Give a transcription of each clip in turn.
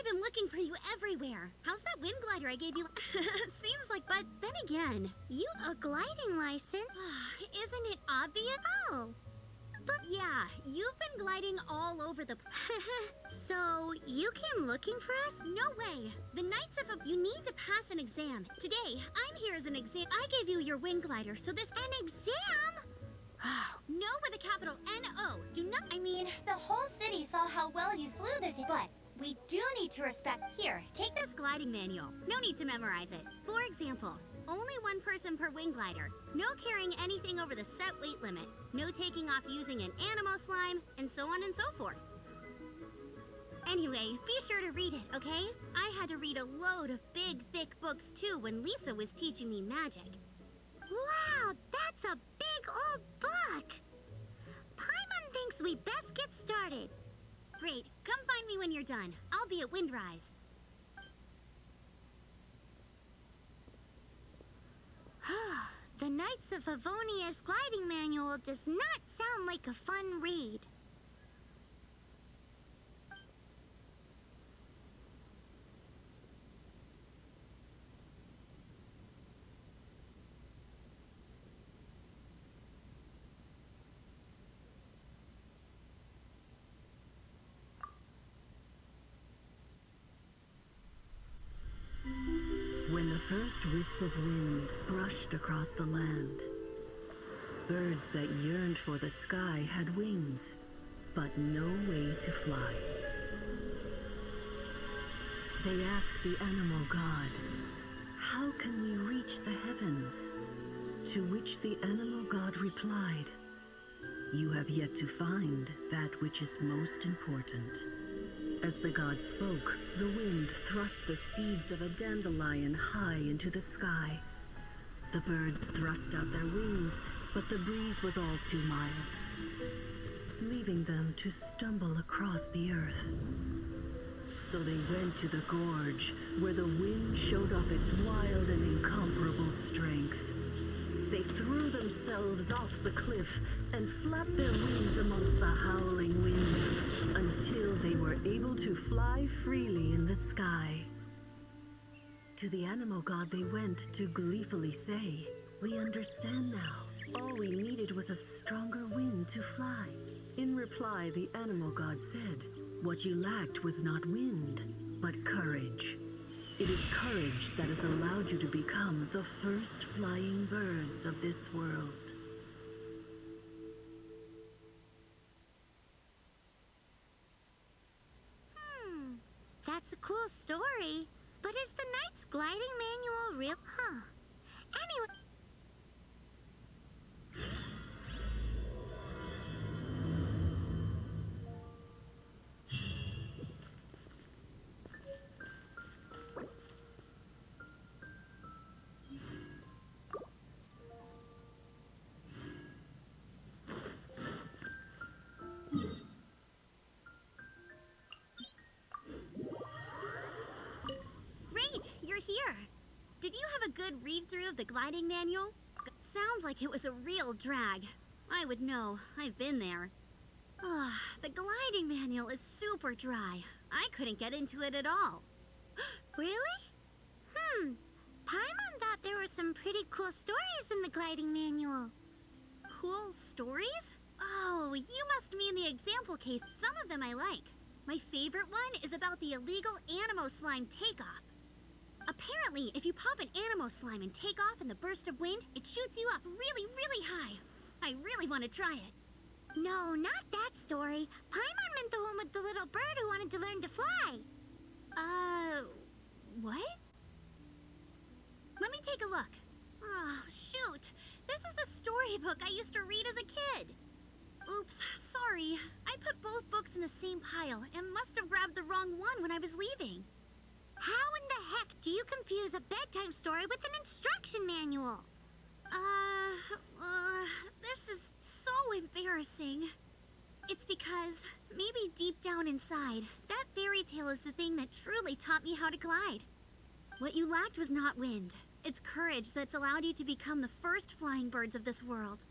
I've been looking for you everywhere. How's that wind glider I gave you? Seems like, but then again, you... A gliding license? Isn't it obvious? Oh. But yeah, you've been gliding all over the... So, you came looking for us? No way. The Knights of... You need to pass an exam. Today, I'm here as an exam. I gave you your wind glider, so this... An exam? No with a capital N-O. Do not... I mean, the whole city saw how well you flew there, but we do need to respect... Here, take this gliding manual. No need to memorize it. For example, only one person per wing glider. No carrying anything over the set weight limit. No taking off using an Anemo slime, and so on and so forth. Anyway, be sure to read it, okay? I had to read a load of big, thick books too when Lisa was teaching me magic. Wow, that's a big old book! Paimon thinks we best get started. Great, come find me when you're done. I'll be at Windrise. The Knights of Favonia's gliding manual does not sound like a fun read. When the first wisp of wind brushed across the land, birds that yearned for the sky had wings, but no way to fly. They asked the Anemo god, "How can we reach the heavens?" To which the Anemo god replied, "You have yet to find that which is most important." As the god spoke, the wind thrust the seeds of a dandelion high into the sky. The birds thrust out their wings, but the breeze was all too mild, leaving them to stumble across the earth. So they went to the gorge, where the wind showed off its wild and incomparable strength. They threw themselves off the cliff and flapped their wings amongst the howling winds until they were able to fly freely in the sky. To the Anemo god they went to gleefully say, "We understand now. All we needed was a stronger wind to fly." In reply, the Anemo god said, "What you lacked was not wind, but courage. It is courage that has allowed you to become the first flying birds of this world." That's a cool story. But is the Knight's gliding manual real? Anyway... Here. Did you have a good read-through of the gliding manual? Sounds like it was a real drag. I would know. I've been there. The gliding manual is super dry. I couldn't get into it at all. Really? Paimon thought there were some pretty cool stories in the gliding manual. Cool stories? Oh, you must mean the example case. Some of them I like. My favorite one is about the illegal Anemo slime takeoff. Apparently, if you pop an Anemo slime and take off in the burst of wind, it shoots you up really, really high. I really want to try it. No, not that story. Paimon meant the one with the little bird who wanted to learn to fly. What? Let me take a look. Oh, shoot. This is the storybook I used to read as a kid. Oops, sorry. I put both books in the same pile and must have grabbed the wrong one when I was leaving. How in the heck do you confuse a bedtime story with an instruction manual? This is so embarrassing. It's because, maybe deep down inside, that fairy tale is the thing that truly taught me how to glide. What you lacked was not wind. It's courage that's allowed you to become the first flying birds of this world.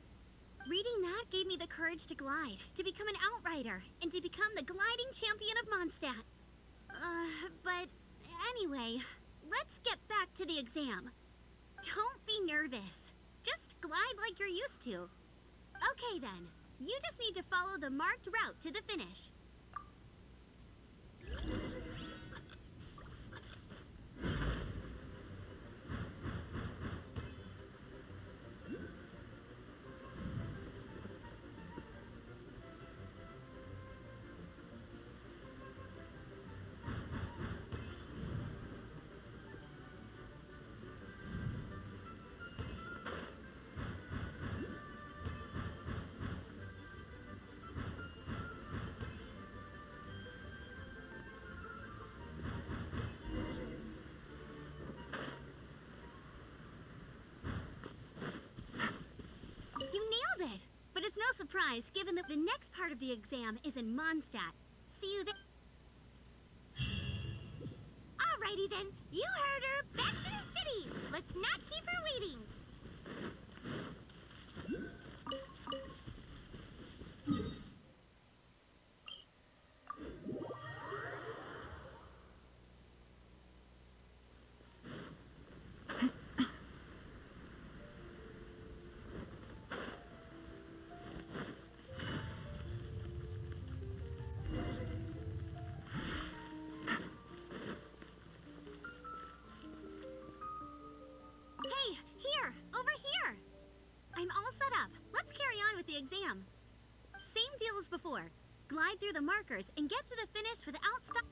Reading that gave me the courage to glide, to become an outrider, and to become the gliding champion of Mondstadt. But anyway, let's get back to the exam. Don't be nervous. Just glide like you're used to. Okay then, you just need to follow the marked route to the finish. You nailed it! But it's no surprise, given that the next part of the exam is in Mondstadt. See you there. Alrighty then, you heard her. Back to the city. Let's not keep her waiting. Hey, here! Over here! I'm all set up. Let's carry on with the exam. Same deal as before. Glide through the markers and get to the finish without stop.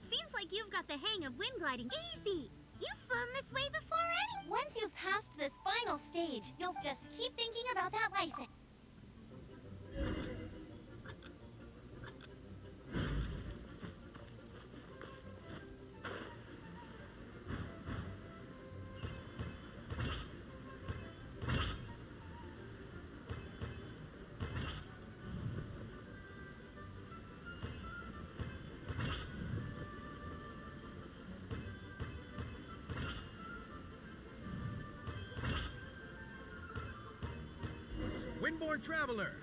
Seems like you've got the hang of wind gliding. Easy. You've flown this way before anyway. Once you've passed this final stage, you'll just keep thinking about that license. Windborne Traveler,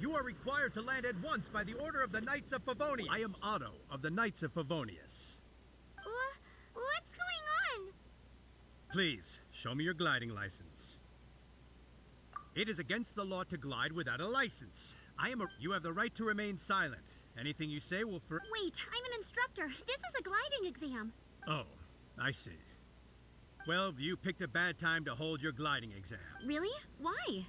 you are required to land at once by the order of the Knights of Favonius. I am Otto of the Knights of Favonius. What's going on? Please, show me your gliding license. It is against the law to glide without a license. You have the right to remain silent. Anything you say will Wait, I'm an instructor. This is a gliding exam. Oh, I see. Well, you picked a bad time to hold your gliding exam. Really? Why?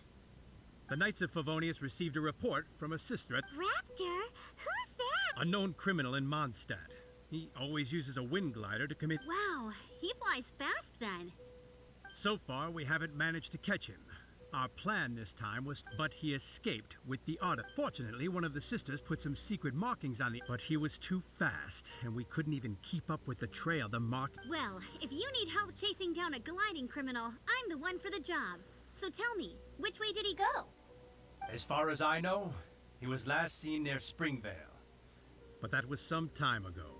The Knights of Favonius received a report from a sister at Raptor? Who's that? a known criminal in Mondstadt. He always uses a wind glider to commit. Wow, he flies fast then. So far, we haven't managed to catch him. Our plan this time was, but he escaped with the Otto. Fortunately, one of the sisters put some secret markings on but he was too fast, and we couldn't even keep up with the trail Well, if you need help chasing down a gliding criminal, I'm the one for the job. So tell me, which way did he go? As far as I know, he was last seen near Springvale. But that was some time ago.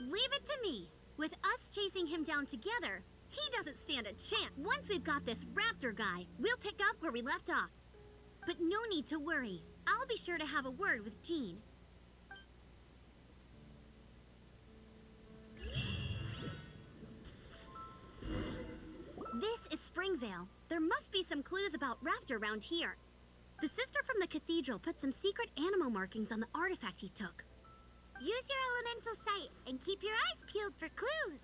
Leave it to me. With us chasing him down together, he doesn't stand a chance. Once we've got this raptor guy, we'll pick up where we left off. But no need to worry. I'll be sure to have a word with Jean. This is Springvale. There must be some clues about raptor around here. The sister from the Cathedral put some secret Anemo markings on the artifact he took. Use your elemental sight and keep your eyes peeled for clues.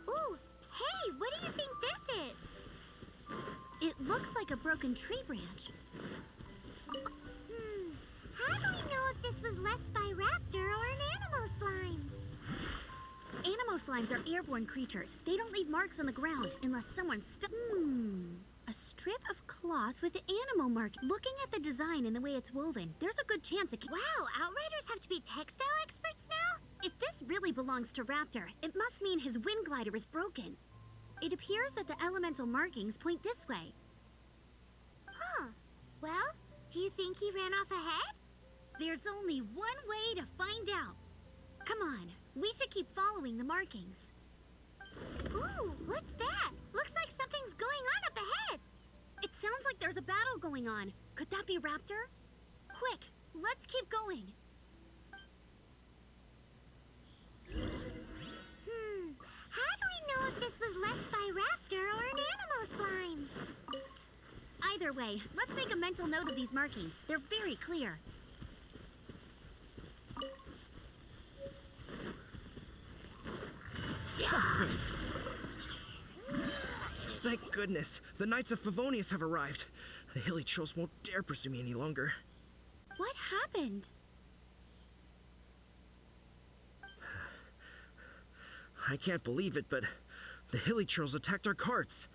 Ooh, hey, what do you think this is? It looks like a broken tree branch. How do we know if this was left by Raptor or an Anemo slime? Anemo slimes are airborne creatures. They don't leave marks on the ground unless someone A strip of cloth with the Anemo mark. Looking at the design and the way it's woven, there's a good chance it. Wow, Outriders have to be textile experts now? If this really belongs to Raptor, it must mean his wind glider is broken. It appears that the elemental markings point this way. Huh. Well, do you think he ran off ahead? There's only one way to find out. Come on, we should keep following the markings. Ooh, what's that? Looks like something's going on up ahead. It sounds like there's a battle going on. Could that be Raptor? Quick, let's keep going. How do we know if this was left by Raptor or an Anemo slime? Either way, let's make a mental note of these markings. They're very clear. Busted. Thank goodness. The Knights of Favonius have arrived. The hilly trolls won't dare pursue me any longer. What happened? I can't believe it, but the hilly trolls attacked our carts.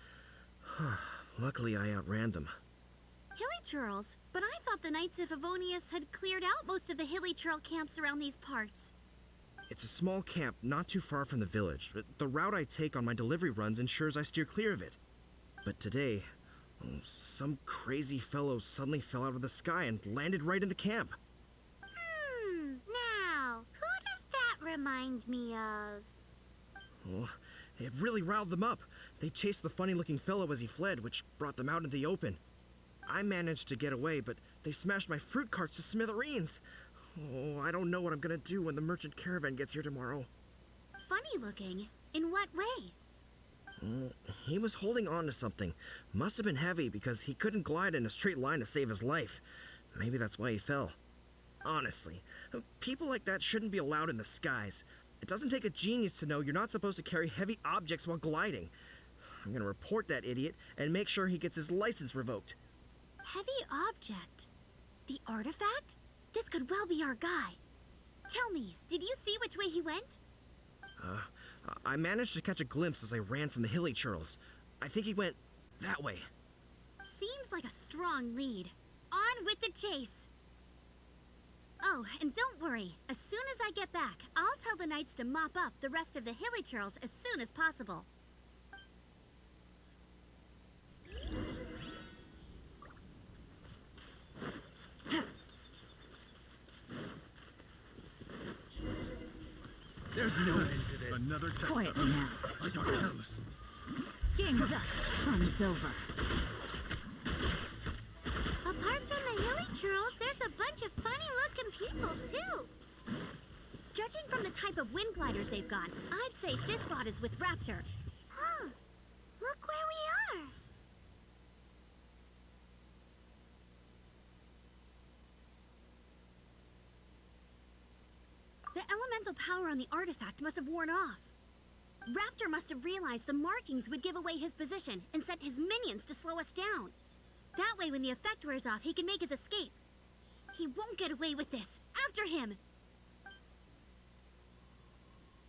Luckily, I outran them. Hilly Churls? But I thought the Knights of Favonius had cleared out most of the Hilly Churl camps around these parts. It's a small camp not too far from the village. The route I take on my delivery runs ensures I steer clear of it. But today, some crazy fellow suddenly fell out of the sky and landed right in the camp. Now, who does that remind me of? Oh, it really riled them up. They chased the funny-looking fellow as he fled, which brought them out into the open. I managed to get away, but they smashed my fruit carts to smithereens. Oh, I don't know what I'm gonna do when the merchant caravan gets here tomorrow. Funny looking? In what way? He was holding on to something. Must have been heavy because he couldn't glide in a straight line to save his life. Maybe that's why he fell. Honestly, people like that shouldn't be allowed in the skies. It doesn't take a genius to know you're not supposed to carry heavy objects while gliding. I'm gonna report that idiot and make sure he gets his license revoked. Heavy object? The artifact? This could well be our guy. Tell me, did you see which way he went? I managed to catch a glimpse as I ran from the hilly churls. I think he went that way. Seems like a strong lead. On with the chase. Oh, and don't worry. As soon as I get back, I'll tell the knights to mop up the rest of the hilly churls as soon as possible. There's no end to this. Another test. Quietly now. I got careless. Game's up. Fun's over. Apart from the hilly churls, there's a bunch of funny-looking people, too. Judging from the type of wind gliders they've got, I'd say this lot is with Raptor. Huh. Look where we are. The elemental power on the artifact must have worn off. Raptor must have realized the markings would give away his position and sent his minions to slow us down. That way, when the effect wears off, he can make his escape. He won't get away with this. After him!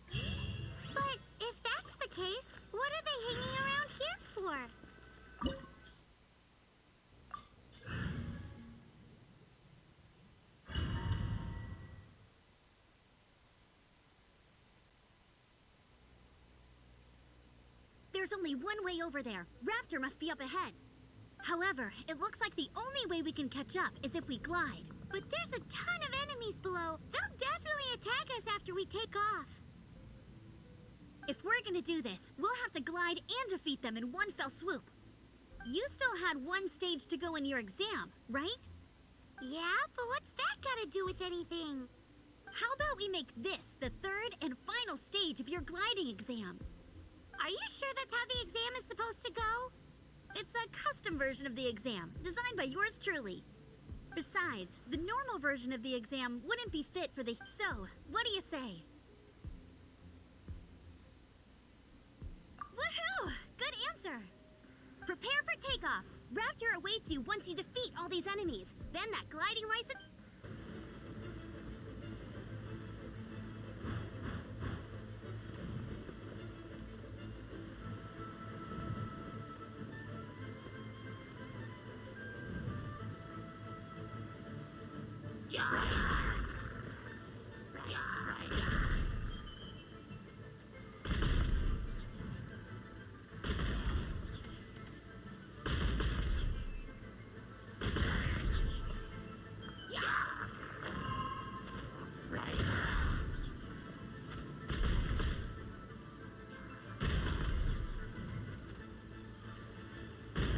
But if that's the case, what are they hanging around here for? There's only one way over there. Raptor must be up ahead. However, it looks like the only way we can catch up is if we glide. But there's a ton of enemies below. They'll definitely attack us after we take off. If we're gonna do this, we'll have to glide and defeat them in one fell swoop. You still had one stage to go in your exam, right? Yeah, but what's that got to do with anything? How about we make this the third and final stage of your gliding exam? Are you sure that's how the exam is supposed to go? It's a custom version of the exam, designed by yours truly. Besides, the normal version of the exam wouldn't be fit for the... So, what do you say? Woohoo! Good answer! Prepare for takeoff. Raptor awaits you once you defeat all these enemies. Then that gliding license...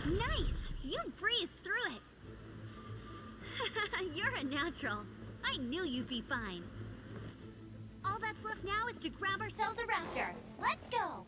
Nice! You breezed through it! You're a natural. I knew you'd be fine. All that's left now is to grab ourselves a raptor. Let's go!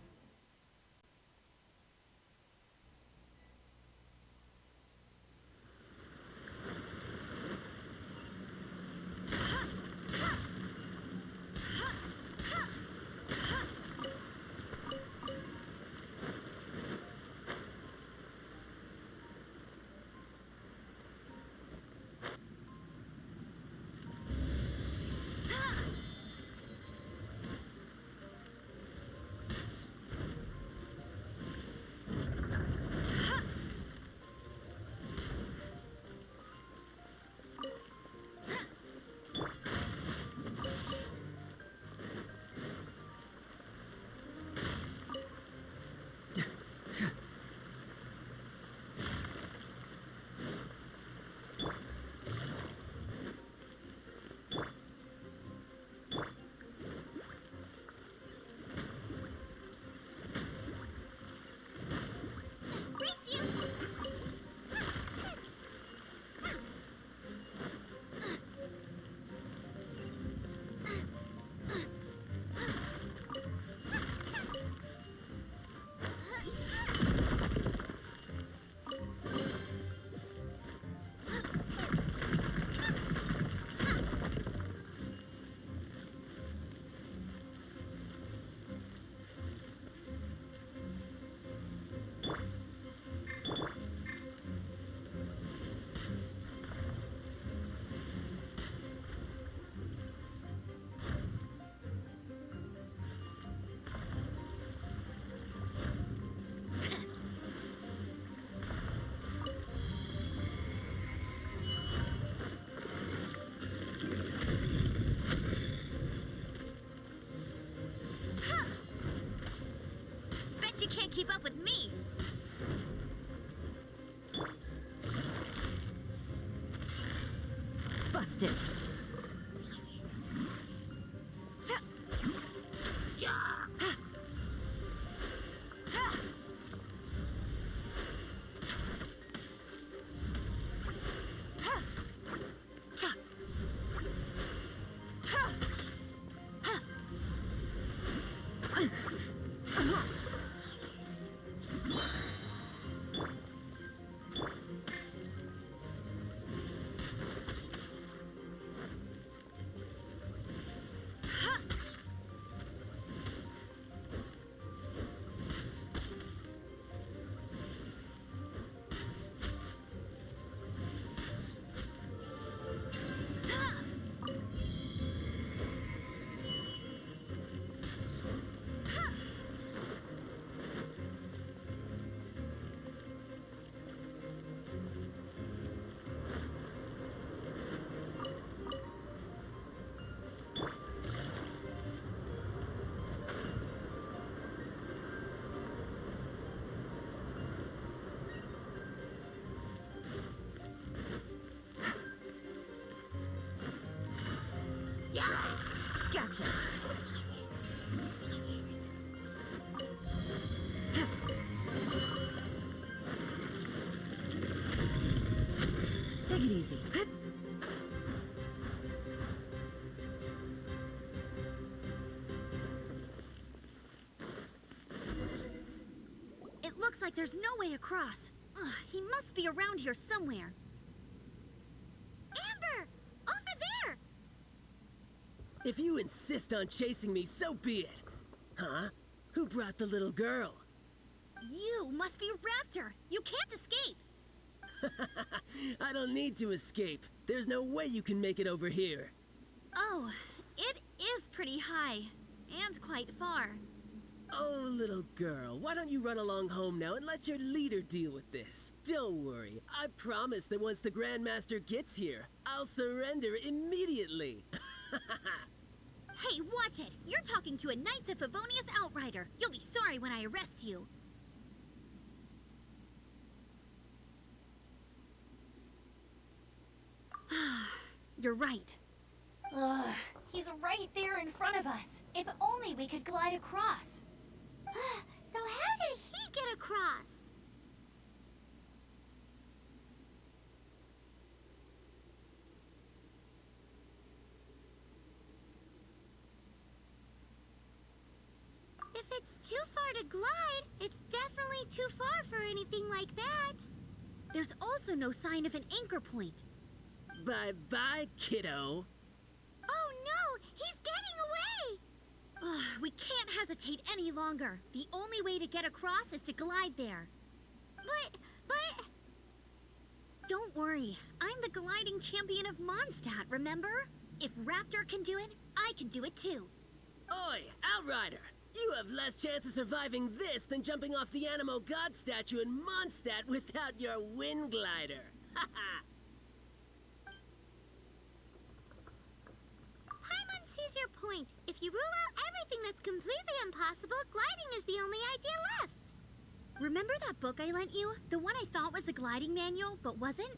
You can't keep up with me. Busted. Gotcha. Take it easy. It looks like there's no way across. Ugh, he must be around here somewhere. Amber! Over there! If you insist on chasing me, so be it. Huh? Who brought the little girl? You must be Raptor. You can't escape. I don't need to escape. There's no way you can make it over here. Oh, it is pretty high. And quite far. Oh, little girl, why don't you run along home now and let your leader deal with this? Don't worry, I promise that once the Grandmaster gets here, I'll surrender immediately. Hey, watch it! You're talking to a Knights of Favonius outrider. You'll be sorry when I arrest you. You're right. Ugh, he's right there in front of us. If only we could glide across. So how did he get across? If it's too far to glide, it's definitely too far for anything like that. There's also no sign of an anchor point. Bye-bye, kiddo. Oh no, he's getting away! Ugh, we can't hesitate any longer. The only way to get across is to glide there. But... Don't worry, I'm the gliding champion of Mondstadt, remember? If Raptor can do it, I can do it too. Oi, Outrider! You have less chance of surviving this than jumping off the Anemo God statue in Mondstadt without your wind glider. Haha! Paimon sees your point. If you rule out everything that's completely impossible, gliding is the only idea left. Remember that book I lent you? The one I thought was the gliding manual, but wasn't?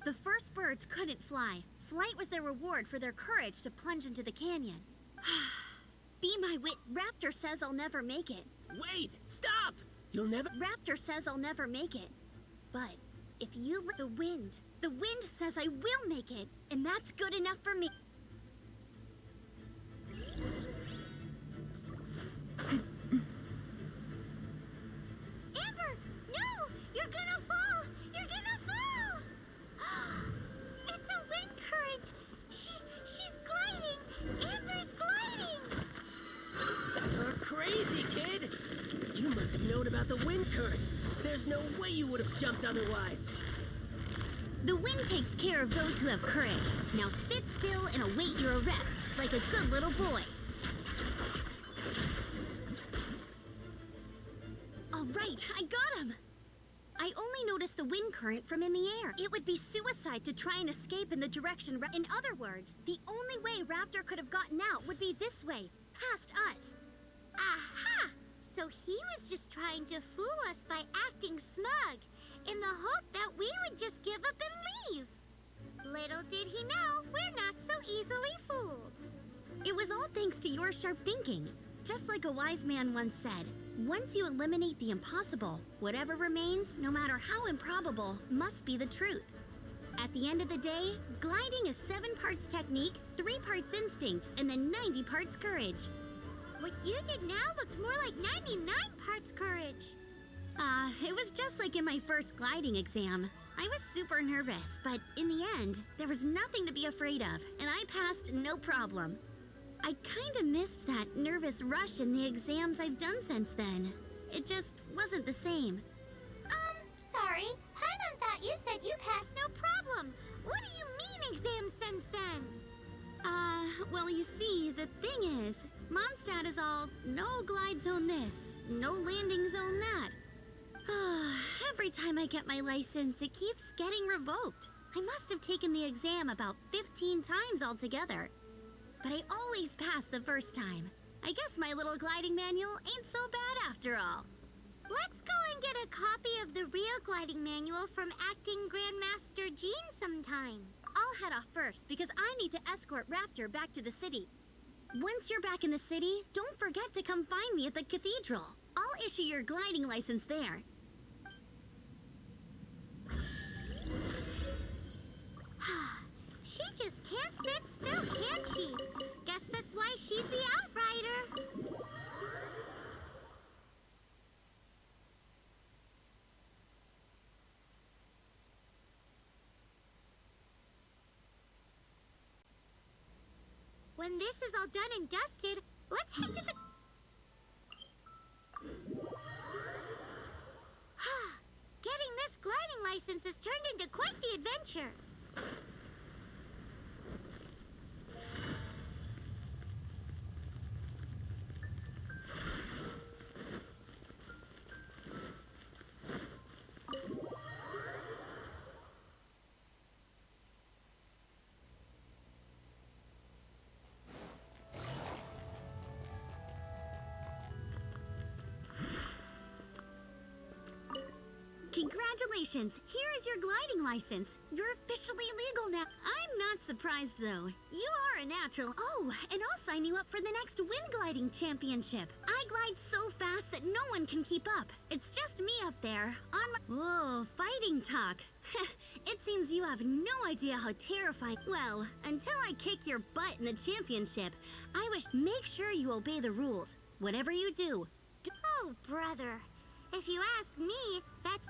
The first birds couldn't fly. Flight was their reward for their courage to plunge into the canyon. Be my wit, Raptor says I'll never make it. Wait! Stop! You'll never... Raptor says I'll never make it. But if you let the wind says I will make it, and that's good enough for me. Amber, no! You're gonna fall! You're gonna fall! It's a wind current! She's gliding! Amber's gliding! You're crazy, kid! You must have known about the wind current. There's no way you would have jumped otherwise. The wind takes care of those who have courage. Now sit still and await your arrest, like a good little boy. All right, I got him! I only noticed the wind current from in the air. It would be suicide to try and escape in the direction. In other words, the only way Raptor could have gotten out would be this way, past us. Aha! So he was just trying to fool us by acting smug, in the hope that we would just give up and leave. Little did he know, we're not so easily fooled. It was all thanks to your sharp thinking. Just like a wise man once said, once you eliminate the impossible, whatever remains, no matter how improbable, must be the truth. At the end of the day, gliding is 7 parts technique, 3 parts instinct, and then 90 parts courage. What you did now looked more like 99 parts courage. It was just like in my first gliding exam. I was super nervous, but in the end, there was nothing to be afraid of, and I passed no problem. I kinda missed that nervous rush in the exams I've done since then. It just wasn't the same. Sorry. Paimon thought you said you passed no problem. What do you mean exams since then? Well, you see, the thing is, Mondstadt is all no glide zone this, no landing zone that. Every time I get my license, it keeps getting revoked. I must have taken the exam about 15 times altogether. But I always pass the first time. I guess my little gliding manual ain't so bad after all. Let's go and get a copy of the real gliding manual from Acting Grandmaster Jean sometime. I'll head off first because I need to escort Raptor back to the city. Once you're back in the city, don't forget to come find me at the Cathedral. I'll issue your gliding license there. She just can't sit still, can she? Guess that's why she's the Outrider. When this is all done and dusted, let's head to the... Getting this gliding license has turned into quite the adventure. Congratulations! Here is your gliding license. You're officially legal now. I'm not surprised, though. You are a natural. Oh, and I'll sign you up for the next wind gliding championship. I glide so fast that no one can keep up. It's just me up there, on my... Whoa, fighting talk. It seems you have no idea how terrifying... Well, until I kick your butt in the championship, I wish... Make sure you obey the rules. Whatever you do. Oh, brother. If you ask me, that's...